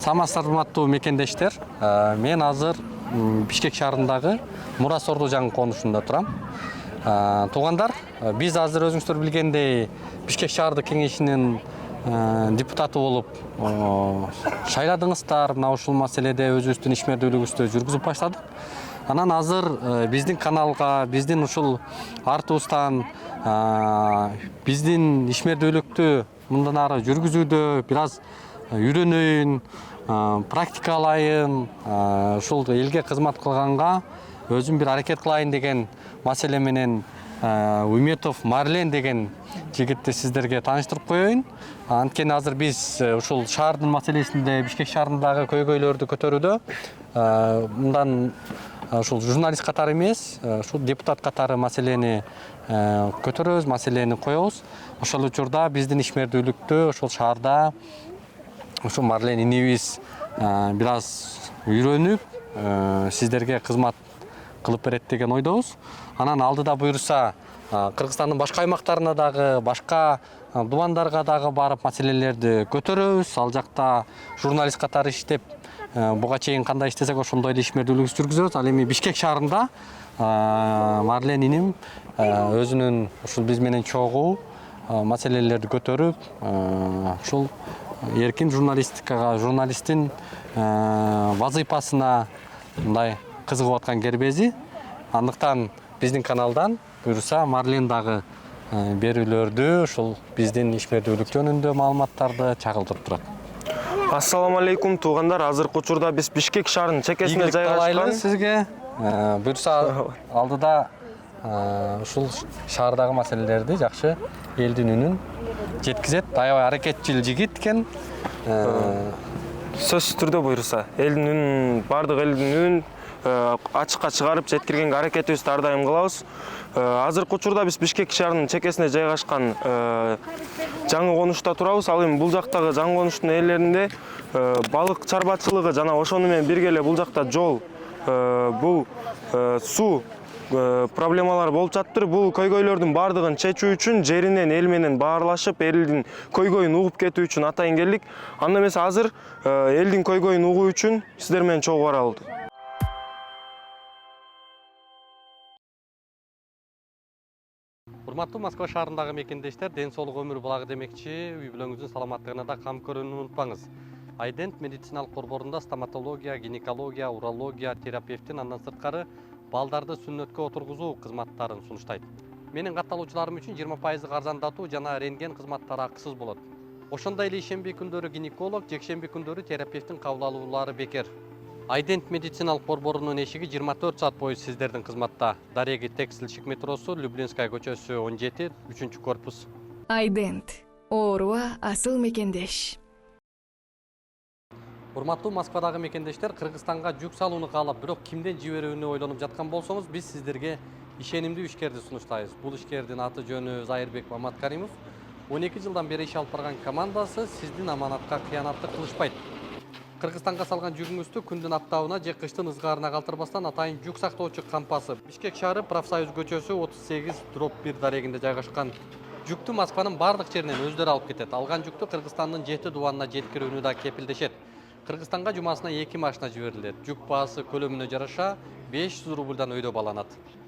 Саламатсыздар урматтуу мекендештер. Мен азыр Бишкек шаарындагы Мурас Орду жаңы конушунда турам. Туугандар, биз азыр өзүңүздөр билгендей Бишкек шаардык кеңешинин депутаты болуп шайладыңыздар. Мына ушул маселеде өзүбүздүн ишмердүүлүгүбүздү жүргүзүп баштадык. Анан азыр биздин каналга, биздин ушул артыбыздан биздин ишмердүүлүктү мындан ары жүргүзүүдө бир аз үйрөнөйүн, практикалайын, ушул элге кызмат кылганга өзүм бир аракет кылайын деген маселе менен Уметов Марлен деген жигитти сиздерге тааныштырып коеюн. Анткени азыр биз ушул шаардын маселесинде, Бишкек шаарындагы көйгөйлөрдү көтөрүүдө мындан ушул журналист катары эмес, ушул депутат катары маселени көтөрөбүз, маселени коебуз. Ошол учурда биздин ишмердүүлүктү ушул шаарда ушул Марлен инибиз бир аз үйрөнүп, сиздерге кызмат кылып берет деген ойдобуз. Анан алдыда буюрса, Кыргызстандын башка аймактарына дагы, башка дубандарга дагы барып маселелерди көтөрөбүз. Ал жакта журналист катары иштеп, буга чейин кандай иштесек ошондой эле ишмердүүлүгүбүздү жүргүзөбүз. Ал эми Бишкек шаарында Марлен иним өзүнүн ушул биз менен чогуу маселелерди көтөрүп, ушул эркин журналистикага, журналисттин вазыйпасына мындай кызыгып аткан кербези. Андыктан биздин каналдан буюрса Марлен дагы берүүлөрдү, ушул биздин ишмердүүлүк жөнүндө маалыматтарды чагылдырып турат. Ассаламу алейкум туугандар. Азыркы учурда биз Бишкек шаарынын чекесинде жайгашкан. Сизге буюрса алдыда ушул шаардагы маселелерди жакшы элдин үнүн жеткизет. Аябай аракетчил жигит экен. Сөзсүз түрдө буюрса, элдин үнүн, бардык элдин үнүн ачыкка чыгарып жеткиргенге аракетибизди ар дайым кылабыз. Азыркы учурда биз Бишкек шаарынын чекесинде жайгашкан жаңы конушта турабыз. Ал эми бул жактагы жаңы конуштун ээлеринде балык чарбачылыгы жана ошону менен бирге эле бул жакта жол, бул суу проблемалар болуп жатыптыр. Бул көйгөйлөрдүн бардыгын чечүү үчүн жеринен эл менен баарлашып, элдин көйгөйүн угуп кетүү үчүн атайын келдик. Анда эмес азыр элдин көйгөйүн угуу үчүн сиздер менен чогуу барабыз. Урматтуу Москва шаарындагы мекендештер, ден соолук өмүр булагы демекчи, үй бүлөңүздүн саламаттыгына да кам көрүүнү унутпаңыз. Айдент медициналык борборунда стоматология, гинекология, урология, терапевтин, андан сырткары балдарды сүннөткө отургузуу кызматтарын сунуштайт. Менин катталуучуларым үчүн 20% арзандатуу жана рентген кызматтары акысыз болот. Ошондой эле ишемби күндөрү гинеколог, жекшемби күндөрү терапевтин кабыл алуулары бекер. Айдент медициналык борборунун эшиги 24 саат бою сиздердин кызматта. Дареги текстилчик метросу, Люблинская көчөсү 17, 3-корпус. Айдент. Ооруга асыл мекендеш. Урматтуу Москвадагы мекендештер, Кыргызстанга жүк салууну каалап, бирок кимден жиберүүнү ойлонуп жаткан болсоңуз, биз сиздерге ишенимдүү ишкерди сунуштайбыз. Бул ишкердин аты жөнү Зайырбек Маматкаримов. 12 жылдан бери иш алып барган командасы сиздин аманатка кыянаттык кылышпайт. Кыргызстанга салган жүгүңүздү күндүн аптабына же кыштын ызгаарына калтырбастан атайын жүк сактоочу кампасы Бишкек шаары Профсоюз көчөсү 38/1 дарегинде жайгашкан. Жүктү Москванын бардык жеринен өздөрү алып кетет. Алган жүктү Кыргызстандын 7 дубанына жеткирүүнү да кепилдешет. Кыргызстанга жумасына 2 машина жиберилет. Жүк баасы көлөмүнө жараша 500 рубльдан өйдө баланат.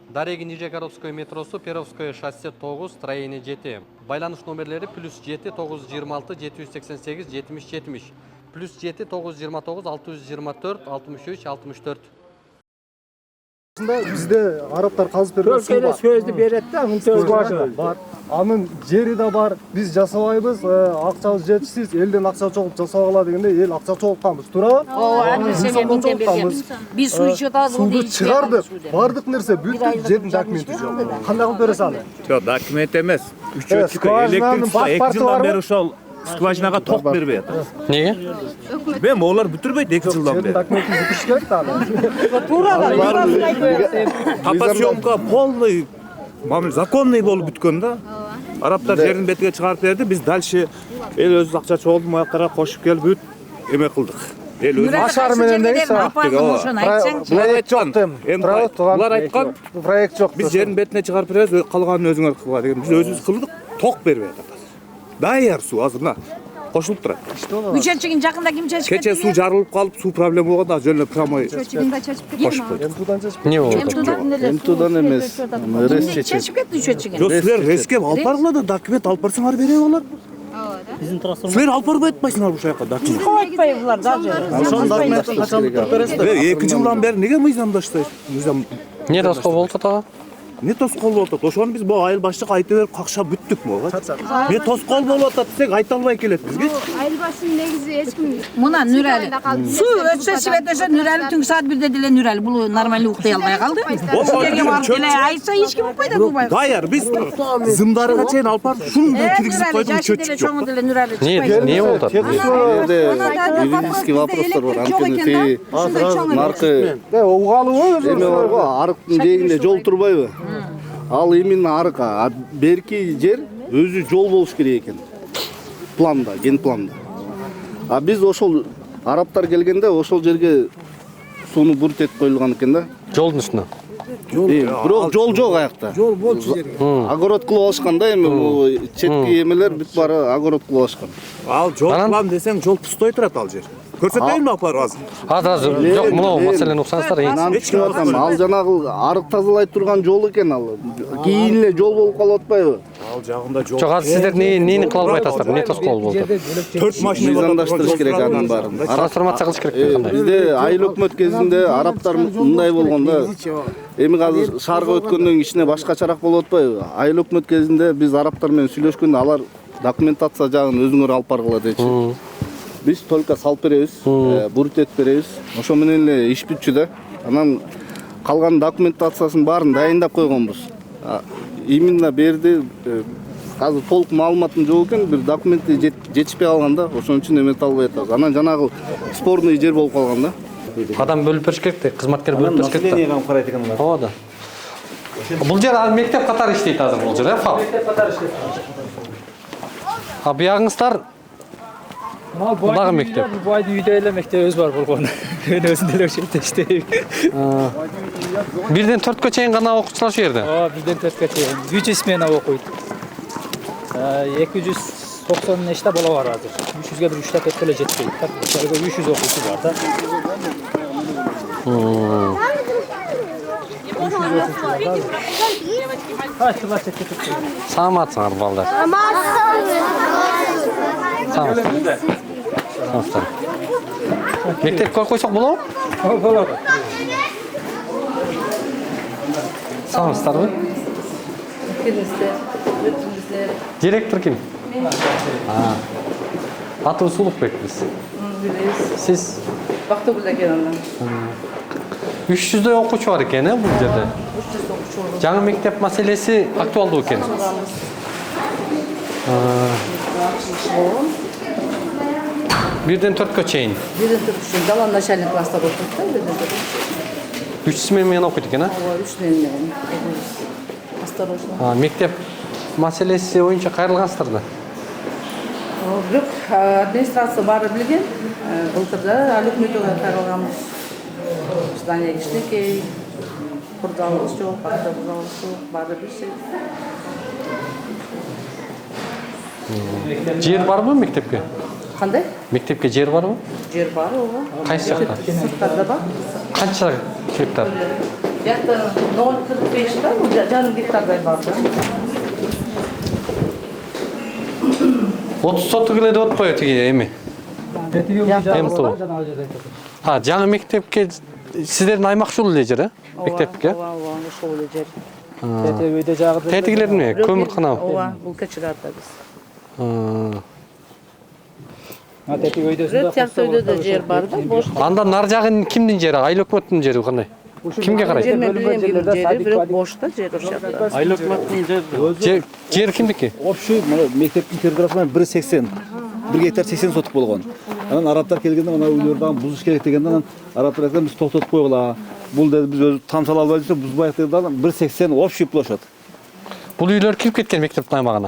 Дареги Нижегородское метросу, Перовское шоссе 9, строение 7. Байланыш номерлери +7 926 788 70 70. +7 929 624 63 64. Бизде арабтар казып берген сөздү берет да, скважина бар. Анын жери да бар. Биз жасабайбыз, акчабыз жетишсиз, элден акча чогулуп жасабагыла дегенде эл акча чогултканбыз. Туурабы? Биз суу ичип атабыз. Сууну чыгардык. Бардык нерсе бүт жердин документи жок. Кандай кылып бере салат? Жок, документ эмес. Электричество 2 жылдан бери ошол скважинага ток бербей атат. Неге? Мен олар бүтүрбөйт 2 жылдан бери. Документин бүтүш керек да. Капасъемка полный, законный болуп бүткөн да. Арабтар жерин бетиге чыгарып берди, биз дальше эл өзү акча чогултуп маяктарга кошуп келип бүт эме кылдык. Эл өзү Ашар менен дейсиз. Проект жок дем. Булар айткан, проект жок. биз жерин бетине чыгарып беребиз, калганын өзүңөр кылгыла деген. Биз өзүбүз кылдык, ток бербей атат. Даяр суу азыр мына. кошулуп турат. Үчөчүгүн жакында ким чечип Кече суу жарылып калып, суу проблема болгондо жөн эле промой Үчөчүгүн да чечип кетти. кошуп койду. Мтудан чечип Не болду? Мтудан эмес, РС Чечип кетти үчөчүгүн. Жок, силер реске алып баргыла да документ алып барсаңар бере алар. Силер алып барбай атпайсыңар бу жака документ. Айтпай булар даже. ошонун документин качан бересиздер? 2 жылдан бери неге мыйзамдаштайсыз? Мыйзам Не тоскоол болуп атат? не тоскоол болуп атат? Ошону биз могу айыл башчыга айта берип какшап бүттүк могу. Не тоскоол болуп атат десек айта албай келет бизге. Айылбаштын негизи эч ким Мына Нурали. Суу өтсө свет өсө Нурали түнкү саат 1де деле Нурали бул нормально уктай албай калды. Силерге барып деле айтса эч ким укпайт укпайбы. Даяр биз зымдарыга чейин алып барып шундой киргизип койдук чөчүк жок. Чоң деле Нурали. Не болуп атат? юридический вопростор бар. Анткени тиги наркы Угалыбы эме бар го, арыктын жээгинде жол турбайбы? Ал именно арык, а берки жер өзү жол болуш керек экен. Планда, ген планда. А биз ошол арабтар келгенде ошол жерге сууну бурт этип коюлган экен да. Жолдун үстүнө. Бирок жол жок аякта. Жол болчу жерге. Огород кылып алышкан да, эми бул четки эмелер бүт баары огород кылып алышкан. Ал жол план десең жол пустой турат ал жер. Көрсөтөйүнбү апар азыр? Азыр жок, мына маселени уксаңыздар. Мен түшүнүп атам, ал жанагы арык тазалай турган жол экен ал. Кийин эле жол болуп калып атпайбы? Ал жагында жол. Жок, азыр сиздер эмнени кыла албай атасыздар? Не тоскоол болду? 4 машина Мыйзамдаштырыш керек анын баарын. Трансформация кылыш керек кандай? Бизде айыл өкмөт кезинде арабтар мындай болгон да. Эми азыр шаарга өткөндөн кийин ичине башкачараак болуп атпайбы? Айыл өкмөт кезинде биз арабтар менен сүйлөшкөндө алар документация жагын өзүңөр алып баргыла дечи. Биз только салып беребиз, бурут этип беребиз. Ошо менен эле иш бүтчү да. Анан калган документациясын баарын дайындап койгонбуз. Именно берди азыр толук маалыматым жок экен, бир документи жетишпей калган да, ошон үчүн эмете албай атабыз. Анан жанагы спорный жер болуп калган да. Адам бөлүп бериш керек да, кызматкер бөлүп бериш керек да. населениеге карайт экен алар. Ооба да. Бул жер мектеп катары иштейт азыр бул жер, фак. Мектеп катары иштейт. А биягыңыздар дагы мектеп. Байдын үйдө эле мектебибиз бар болгон. Мен өзүм деле ошол жерде иштейм. 1ден 4кө чейин гана окуучулар ошол жерде. 1ден 4кө чейин 300 смена окуйт. 290 нечте бала бар азыр. 300ге бир 3 кетип эле жетпейт. Так, ошолго 300 окуучу бар да. Саламатсыңар балдар. Саламатсыздар. Мектепке койсок болобу? Болот. Саламатсыздарбы? Директор ким? Атыбыз Улукбекпиз. Сиз Бактыгүл экен андан. 300дөй окуучу бар экен, бул жерде. 300 окуучу бар. Жаңы мектеп маселеси актуалдуу экен. 1ден 4кө чейин. 1ден 4кө чейин далан начальник класста окуйт да, 1ден 4. 3 смена менен окуйт экен, а? Ооба, 3 менен. Осторожно. Мектеп маселеси боюнча кайрылгансыздар да. Бирок администрация баары билген. Былтырда ал өкмөтүгө кайрылганбыз. Здание кичинекей, курдалыбыз жок, автокурдалыбыз жок, баары билсе. Жер барбы мектепке? Кандай? Мектепке жер барбы? Жер бар, ооба. Кайсы жакта? Сырткарда бар. Канча гектар? Жакта 0,45 да, жарым гектардай бар да. 30 соток эле деп атпайбы тиги эми? МТУ. Жаңы мектепке сиздердин аймакчыл эле жер, мектепке? Ооба, ошол эле жер. Тетигиде жагы. Тетигилерме? Көмүрканабы? Ооба, бул Кечигарда биз. Тетиг өйдөсүндө. Тиякта өйдө да жер бар да, бош. Андан нар жагын кимдин жери? Айыл өкмөттүн жери кандай? Кимге карайт? Жери бирок бош да жер ошол жакта. Айыл өкмөттүн жери. Жер кимдики? Общий мектептин территориясынан 1,80 1 гектар 80 соток болгон. Анан арабтар келгенде мына үйлөрдү бузуш керек дегенде анан арабтар айткан биз токтотуп койгула. Бул деди биз өзү тамсала албай жүрсөк бузбайык деди да 1,80 общий площадь. Бул үйлөр кирип кеткен мектептин аймагына.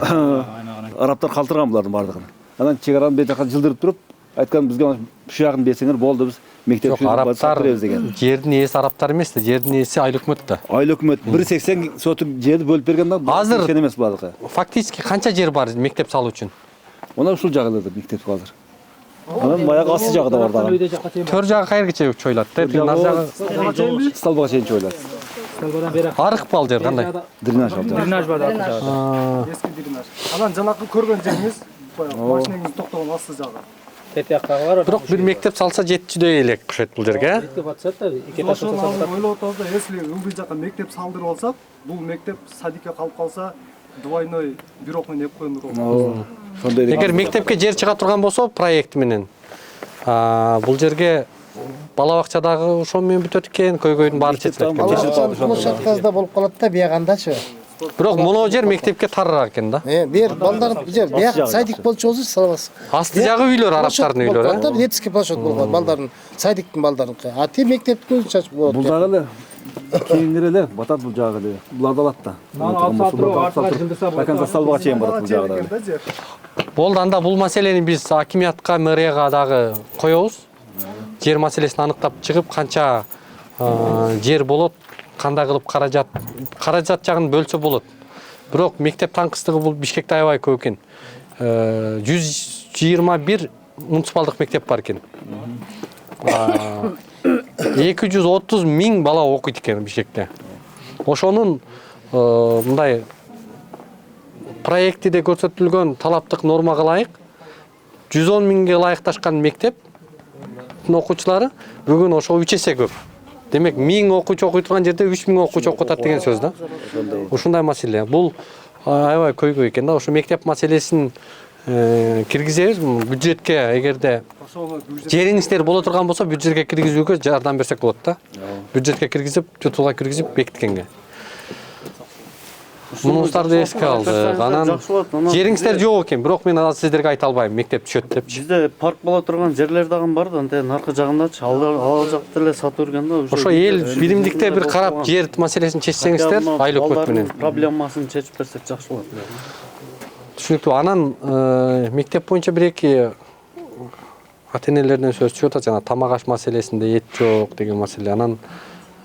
Арабтар калтырган булардын бардыгын. Анан чегараны бет жака жылдырып туруп айткан бизге ушул жагын берсеңер болду биз мектепти беребиз деген. Жердин ээси арабтар эмес да, жердин ээси айыл өкмөт да. Айыл өкмөт 1,80 соток жерди бөлүп бергенде азыр эмес бардыгы. Фактически канча жер бар мектеп салуу үчүн? Ona ушул жагы эле мектеп азыр. Анан баягы асты жагы да бар дагы. Төр жагы кайерге чойлат? Нар жагы Столбага чейин чойлат. Столбадан бери арык бал жер кандай? Дренаж бар. дренаж бар арты жагы. Эски дренаж. Анан жанакы көргөн жериңиз машинеңиз токтогон асты жагы. Тепякка бар. Бирок бир мектеп салса жетчүдөй элек окшойт бул жерге. Мектеп атсат да, эки этаж Ошону атсат. ойлоп атабыз да, если ылдый жака мектеп салдырып алсак, бул мектеп садикке калып калса, двойной бир окуну эп коюлур болот. Сондай Эгер мектепке жер чыга турган болсо проект менен бул жерге бала бакчадагы ошо менен бүтөт экен, көйгөйдүн баары чечилет экен. Площадкада болуп калат да биягандачы. Бирок моно жер мектепке тарыраак экен да. Бер балдар жер бияк садик болчу болсу салабыз. Асты жагы үйлөр арабтардын үйлөрү. Детский площадка болгон балдардын садиктин балдарыныкы. А ти мектептин көз чачып болот. Бул дагы эле кийингири эле батат бул жагы эле. Бул адалат да. До конца столбага чейин барат бул жагы да. Болду, анда бул маселени биз акимиятка, мэрияга дагы коебуз. Жер маселесин аныктап чыгып, канча жер болот, кандай кылып каражат жагын бөлсө болот. Бирок мектеп таңкыстыгы бул Бишкекте аябай көп экен. 121 муниципалдык мектеп бар экен. 230 миң бала окуйт экен Бишкекте. Ошонун мындай проектиде көрсөтүлгөн талаптык нормага ылайык 110 миңге ылайыкташкан мектептин окуучулары бүгүн ошо 3 эсе көп. Демек 1000 окуучу окуй турган жерде 3000 окуучу окутат деген сөз да. Ушундай маселе. Бул аябай көйгөй экен да. Ошо мектеп маселесин киргизебиз бюджетке, эгерде жериңиздер боло турган болсо бюджетке киргизүүгө жардам берсек болот да. Бюджетке киргизип, жутууга киргизип бекиткенге. Мунустарды эске алдык. Анан жериңиздер жок экен, бирок мен азыр сиздерге айта албайм, мектеп түшөт депчи. Бизде парк боло турган жерлер дагы бар да, антен аркы жагындачы ал жакта эле сатып жүргөн да. Ошо эл биримдикте бир карап жер маселесин чечсеңиздер, айлык өкмөт менен проблемасын чечип берсек жакшы болот. Түшүнүктүү. Анан мектеп боюнча бир-эки ата-энелерден сөз чыгып атат, жана тамак аш маселесинде эт жок деген маселе. Анан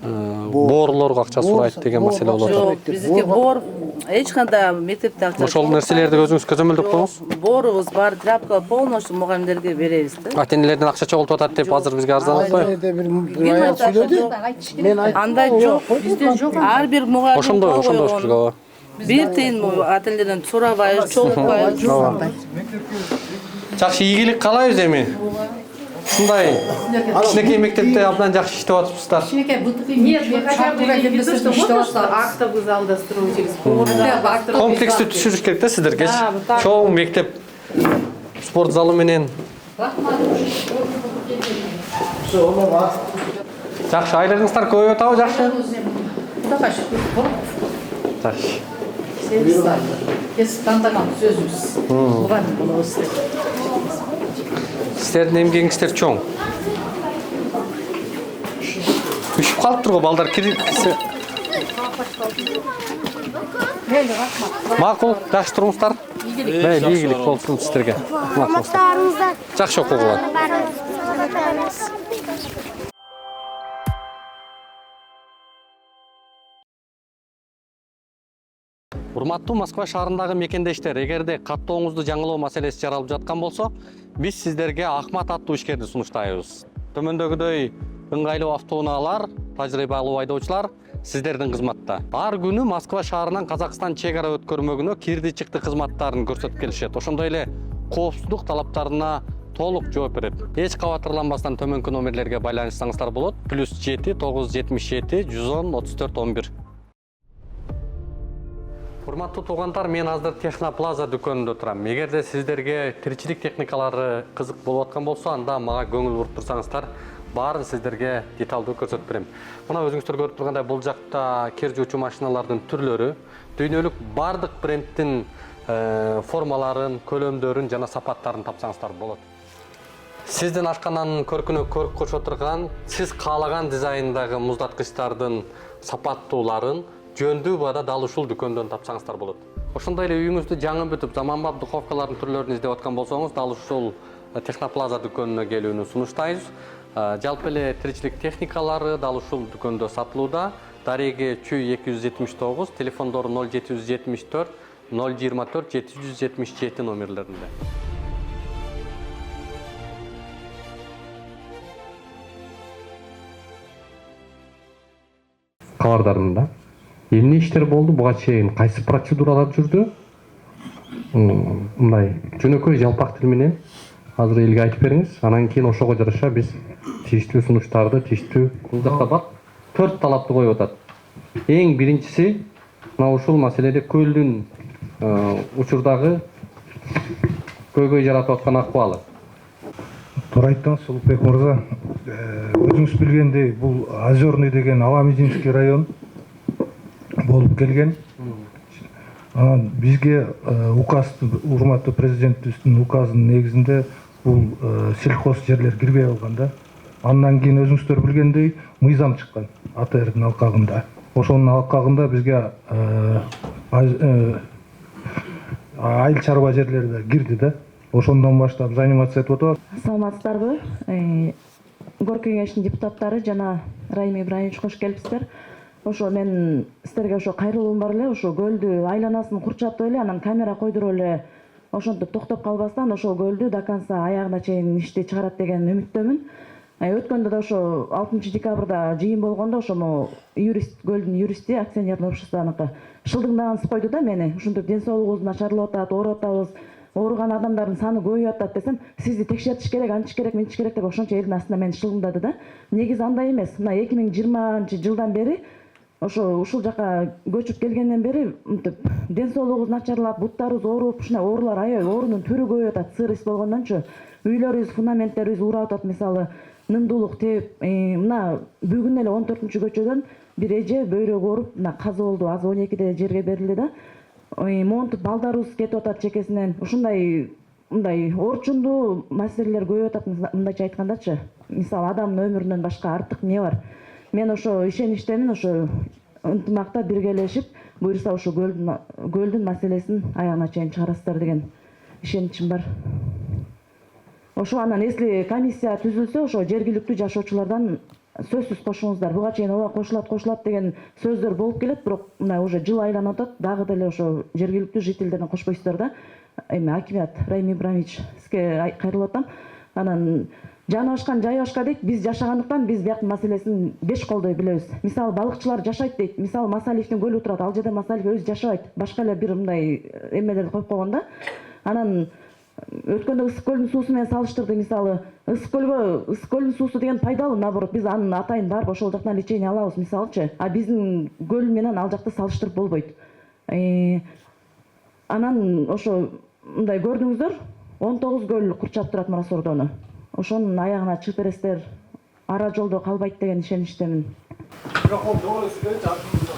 боорлорго акча сурайт деген маселе болот. Жок, бизге боор эч кандай мектепте акча. Ошол нерселерди өзүңүз көзөмөлдөп коюңуз. Боорубуз бар, тряпка полностью мугалимдерге беребиз да. Ата-энелерден акча чогултуп атат деп азыр бизге арызданатпайбы? Андай жок, бизде жок. Ар бир мугалим ошондой ошо. Бир тыйын ата-энеден сурабайбыз, чогултпайбыз. Жакшы ийгилик каалайбыз эми. Ушундай кичинекей мектепте абдан жакшы иштеп атыпсыздар. Актовый залда строитель. Комплекстүү түшүрүш керек да сиздерге. Чоң мектеп, спорт залы менен. Жакшы, айлыгыңыздар көбөйүп атабы, жакшы? Жакшы. Сиздердин эмгегиңиздер чоң. Үшүп калыптыр го балдар кирсе. Макул, жакшы туруңуздар. Ийгилик болсун сиздерге. Жакшы окугула. Урматтуу Москва шаарындагы мекендештер, эгерде каттооңузду жаңылоо маселеси жаралып жаткан болсо, биз сиздерге Ахмат аттуу ишкерди сунуштайбыз. Төмөндөгүдөй ыңгайлуу автоунаалар, тажрыйбалуу айдоочулар сиздердин кызматта. Ар күнү Москва шаарынан Казакстан чек ара өткөрмөгүнө кирди-чыкты кызматтарын көрсөтүп келишет. Ошондой эле коопсуздук талаптарына толук жооп берет. Эч кабатырланбастан төмөнкү номерлерге байланышсаңыздар болот. +7 977 110 34 11. Урматтуу туугандар, мен азыр Техноплаза дүкөнүндө турам. Эгерде сиздерге тиричилик техникалары кызык болуп аткан болсо, анда мага көңүл буруп турсаңыздар, баарын сиздерге деталдуу көрсөтүп берем. Мына өзүңүздөр көрүп тургандай бул жакта кер жуучу машиналардын түрлөрү, дүйнөлүк бардык брендтин формаларын, көлөмдөрүн жана сапаттарын тапсаңыздар болот. Сиздин ашкананын көркүнө көрк кошо турган, сиз каалаган дизайндагы муздаткычтардын сапаттууларын жөндүү баада дал ушул дүкөндөн тапсаңыздар болот. Ошондой эле үйүңүздү жаңы бүтүп, заманбап духовкалардын түрлөрүн издеп аткан болсоңуз, дал ушул Техноплаза дүкөнүнө келүүнү сунуштайбыз. Жалпы эле тиричилик техникалары дал ушул дүкөндө сатылууда. Дареги Чүй 279, телефондору 0774 024 777 номерлеринде. кабардармын да. Эмне иштер болду, буга чейин кайсы процедуралар жүрдү? Мындай жөнөкөй жалпак тил менен азыр элге айтып бериңиз. Анан кийин ошого жараша биз тийиштүү сунуштарды, тийиштүү бул жакта бар 4 талапты коюп атат. Эң биринчиси мына ушул маселеде көлдүн учурдагы көйгөй жаратып аткан акыбалы. Туура айттыңыз, Улукбек мырза. Өзүңүз билгендей, бул Озерный деген Аламединский район болуп келген. Анан бизге указ, урматтуу президентибиздин указынын негизинде бул сельхоз жерлер кирбей калган да. Андан кийин өзүңүздөр билгендей мыйзам чыккан АТРдин алкагында. Ошонун алкагында бизге айыл чарба жерлери да кирди да. Ошондон баштап заниматься этип атабыз. Саламатсыздарбы? Гор кеңештин депутаттары жана Раим Ибраимович кош келипсиздер. Ошо мен сиздерге ошо кайрылуум бар эле, ошо көлдү айланасын курчатып эле, анан камера койдуруп эле ошентип токтоп калбастан ошол көлдү до конца аягына чейин ишти чыгарат деген үмүттөмүн. Өткөндө да ошо 6 декабрда жыйын болгондо ошо юрист, көлдүн юристи акционерный обществонуку шылдыңдагансыз койду да мени. Ушинтип ден соолугубуз начарлап атат, ооруп атабыз, ооруган адамдардын саны көбөйүп атат десем, сизди текшертиш керек, антиш керек, мынтиш керек деп ошончо элдин астында мени шылдыңдады да. Негизи андай эмес. Мына 2020-жылдан бери ошо ушул жака көчүп келгенден бери мынтип ден соолугубуз начарлап, буттарыбыз ооруп, ушундай оорулар аябай оорунун түрү көбөйүп атат. Сырыс болгондончу үйлөрүбүз, фундаменттерибиз уурап атат. Мисалы, нымдуулук тееп, мына бүгүн эле 14-көчөдөн бир эже бөйрөгү ооруп, мына каза болду, аз 12-де жерге берилди да. Монтип балдарыбыз кетип атат чекесинен. Ушундай мындай орчундуу маселелер көбөйүп атат, мындайча айткандачы. Мисалы, адамдын өмүрүнөн башка артык эмне бар? Мен ошо ишеништемин, ошо ынтымакта биргелешип, буюрса ошо көлдүн маселесин аягына чейин чыгарасыздар деген ишеничим бар. Ошо анан если комиссия түзүлсө, ошо жергиликтүү жашоочулардан сөзсүз кошуңуздар. Буга чейин ооба кошулат деген сөздөр болуп келет, бирок мына уже жыл айланып атат, дагы деле ошо жергиликтүү жителдерден кошпойсуздар да. Эми акимат Раим Ибраимович, сизге кайрылып атам. Анан жаны башкан жайы башка дейт. Биз жашагандыктан биз бияктын маселесин беш колдой билебиз. Мисалы, балыкчылар жашайт дейт. Мисалы, Масалиевдин көлү турат. Ал жерде Масалиев өзү жашабайт. Башка эле бир мындай эмелерди коюп койгон да. Анан өткөндө ысык көлдүн суусу менен салыштырды. Мисалы, ысык көлдүн суусу деген пайдалуу, наоборот, биз анын атайын барып ошол жактан лечение алабыз, мисалычы. А биздин көл менен ал жакты салыштырып болбойт. Анан ошо мындай көрдүңүздөр, 19 көл курчап турат Моросордону. Ошонун аягына чыгып бересиздер, ара жолдо калбайт деген ишеничтемин. Микрофон doğru süreç aklınızda.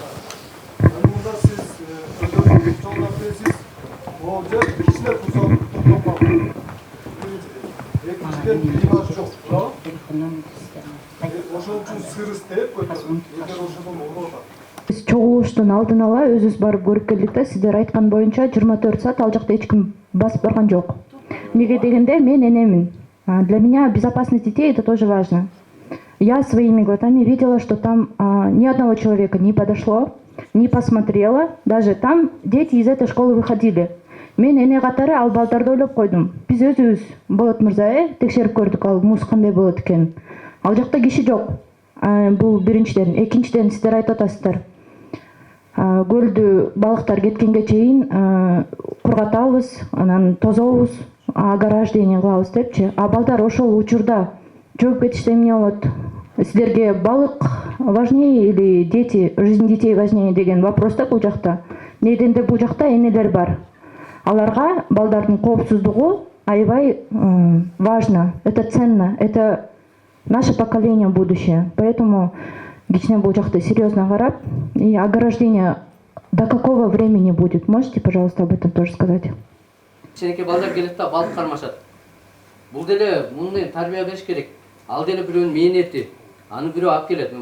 Önümüzde siz özellikle çoğunlar siz olacak kişiler kutsal toplam. Kişiler imaj çok. Bravo. Ошон үчүн сырыс деп койдук. Эгер ошондон болмаса. Биз чогулуштун алдын ала өзүбүз барып көрүп келдик да, сиздер айткан боюнча 24 саат ал жакта эч ким басып барган жок. Неге дегенде мен энемин. Для меня безопасность детей это тоже важно. Я своими глазами видела, что там ни одного человека не подошло, не посмотрело. Даже там дети из этой школы выходили. Мен эне катары ал балдарды ойлоп койдум. Биз өзүбүз Болот мырза текшерип көрдүк, ал муз кандай болот экен. Ал жакта киши жок. Бул биринчиден. Экинчиден, сиздер айтып атасыздар. Көлдү балыктар кеткенге чейин кургатабыз, анан тозобуз, ограждение кылабыз депчи. А балдар ошол учурда жооп кетиште эмне болот? Сиздерге балык важнее или дети, жизнь детей важнее деген вопрос да бул жакта. Неден бул жакта энелер бар. Аларга балдардын коопсуздугу аябай важно, это ценно, это наше поколение будущее. Поэтому кичине бул жакты серьезно карап, и ограждение до какого времени будет? Можете, пожалуйста, об этом тоже сказать? Кичинекей балдар келет да балык кармашат. Бул деле мундай тарбия бериш керек. Ал деле бирөөнүн мээнети. Аны бирөө алып келет.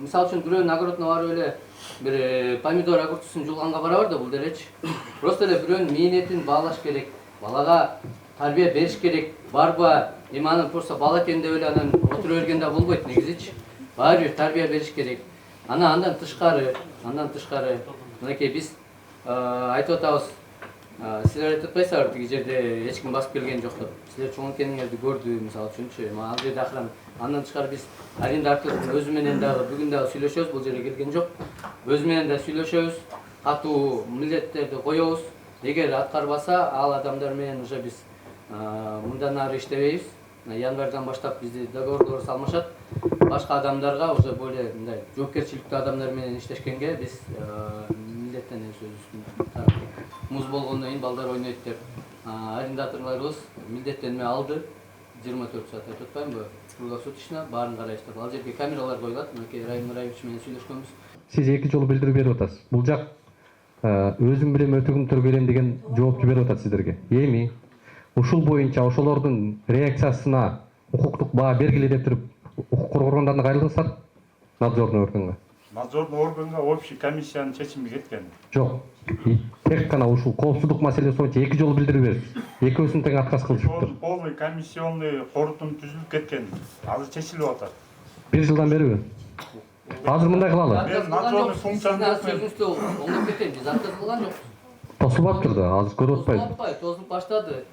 Мисалы үчүн бирөөнүн огородуна барып эле бир помидор огурчусун жулганга барабар да, бул делечи. Просто эле бирөөнүн мээнетин баалаш керек. Балага тарбия бериш керек. Барба, эми анан просто бала экен деп эле анан отура бергенде болбойт негизичи. Баары бир тарбия бериш керек. Андан тышкары, мынакей биз айтып атабыз. Силер айтып атпайсыздарбы тиги жерде эч ким басып келген жок деп. Силер чоң экениңерди көрдү, мисалы үчүнчү. Ал жерде акырын андан тышкары биз арендатор өзү менен дагы бүгүн дагы сүйлөшөбүз, бул жерге келген жок. Өзү менен да сүйлөшөбүз, катуу милдеттерди коебуз. Эгер аткарбаса, ал адамдар менен уже биз мындан ары иштебейбиз. Январдан баштап бизди договордор салмашат. Башка адамдарга уже более мындай жоопкерчиликтүү адамдар менен иштешкенге биз милдеттен сөзүбүздүн муз болгондон кийин балдар ойнойт деп арендаторлорубуз милдеттенме алды. 24 саат айтып атпаймынбы? Круглосуточно баарын карайбыз деп. Ал жерге камералар коюлат. Мынакей Райым Раевич менен сүйлөшкөнбүз. Сиз эки жолу билдирүү берип атасыз. Бул жак өзүм билем өтөгүмдү берем деген жоопту берип атат сиздерге. Эми ушул боюнча ошолордун реакциясына укуктук баа бергиле деп туруп укук коргоо органдарына кайрылдыңыздар? Надзорный органга. Надзорный органга общий комиссиянын чечими кеткен. Жок. Тек гана ушул коопсуздук маселеси боюнча эки жолу билдирүү берип. Экөөсүн тең отказ кылышыптыр. Полный комиссионный корутун түзүлүп кеткен. Азыр чечилип атат. 1 жылдан бериби? Азыр мындай кылалы. Надзорный функцияны Сөзүбүздү оңдоп кетейин. Биз отказ кылган жокпуз. Тосулуп атыптыр да, азыр көрүп атпайбыз. Тозулуп баштады.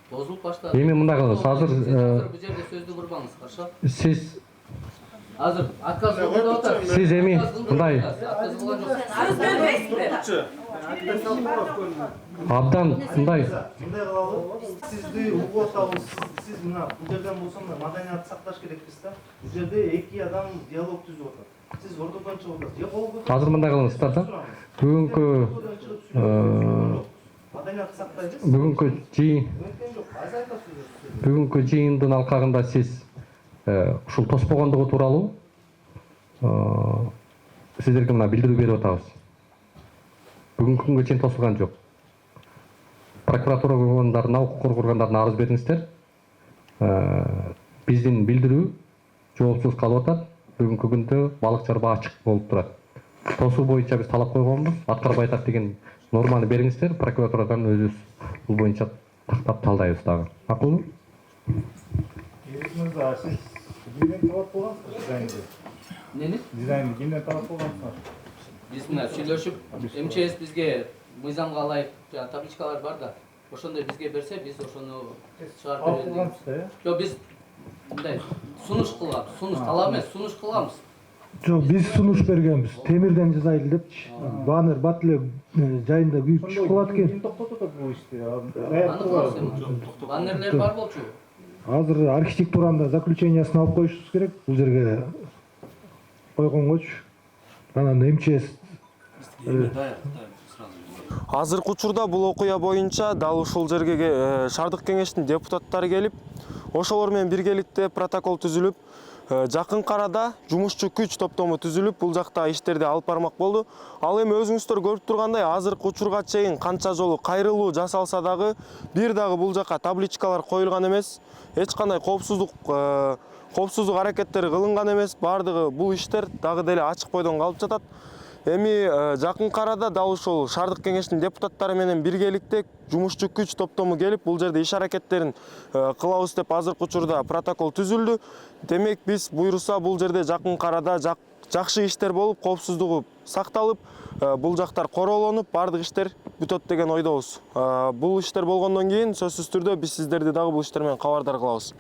Тозулуп баштады. Эми мындай кылабыз. Азыр бул жерде сөздү курбаңыз, каршы? Сиз Азыр отказ кылып атат. Сиз эми мындай Отказ кылган жоксуз. абдан мындай Мындай кылалы. Сизди угуп атабыз. Сиз мына бул жерден болсоң да маданиятты сакташ керекпиз да. Бул жерде эки адам диалог түзүп атат. Сиз ортодон чыгып атасыз. Же болбосо азыр мындай кылыңыздар да. Бүгүнкү маданиятты сактайбыз. Бүгүнкү жыйындын алкагында сиз ушул тоспогондугу тууралуу сиздерге мына билдирүү берип атабыз. Бүгүнкү күнгө чейин тосулган жок. Прокуратура органдарына, укук коргоо органдарына арыз бериңиздер. Биздин билдирүү жоопсуз калып атат. Бүгүнкү күндө балык чарба ачык болуп турат. Тосуу боюнча биз талап койгонбуз. Аткарбай атат деген норманы бериңиздер. Прокуратурадан өзүбүз бул боюнча тактап талдайбыз дагы. Макулбу? Сиз кимден талап кылгансыз дизайнды? Нени? Дизайнды кимден талап кылгансыз? Биз мына сүйлөшүп, МЧС бизге мыйзамга ылайык табличкалар бар да. Ошондой бизге берсе, биз ошону чыгарып беребиз. Жок, биз мындай сунуш кылгам. Сунуш талап эмес, сунуш кылганбыз. Жок, биз сунуш бергенбиз. Темирден жасайлы депчи. Баннер бат эле жайында күйүп чыгып калат экен. Ким токтотот бул ишти? Баннерлер бар болчу. Азыр архитектуранда заключениясын алып коюшубуз керек. Бул жерге койгонгочу анан МЧС Азыркы учурда бул окуя боюнча дал ушул жерге шаардык кеңештин депутаттары келип, ошолор менен биргеликте протокол түзүлүп, жакынкы арада жумушчу күч топтому түзүлүп, бул жакта иштерди алып бармак болду. Ал эми өзүңүздөр көрүп тургандай, азыркы учурга чейин канча жолу кайрылуу жасалса дагы, бир дагы бул жака табличкалар коюлган эмес, эч кандай коопсуздук аракеттери кылынган эмес. Бардыгы бул иштер дагы деле ачык бойдон калып жатат. Эми жакынкы арада дал ушул шаардык кеңештин депутаттары менен биргеликте жумушчу күч топтому келип, бул жерде иш аракеттерин кылабыз деп азыркы учурда протокол түзүлдү. Демек биз буйруса бул жерде жакынкы арада жакшы иштер болуп, коопсуздугу сакталып, бул жактар королонуп, бардык иштер бүтөт деген ойдобуз. Бул иштер болгондон кийин сөзсүз түрдө биз сиздерди дагы бул иштер менен кабардар кылабыз.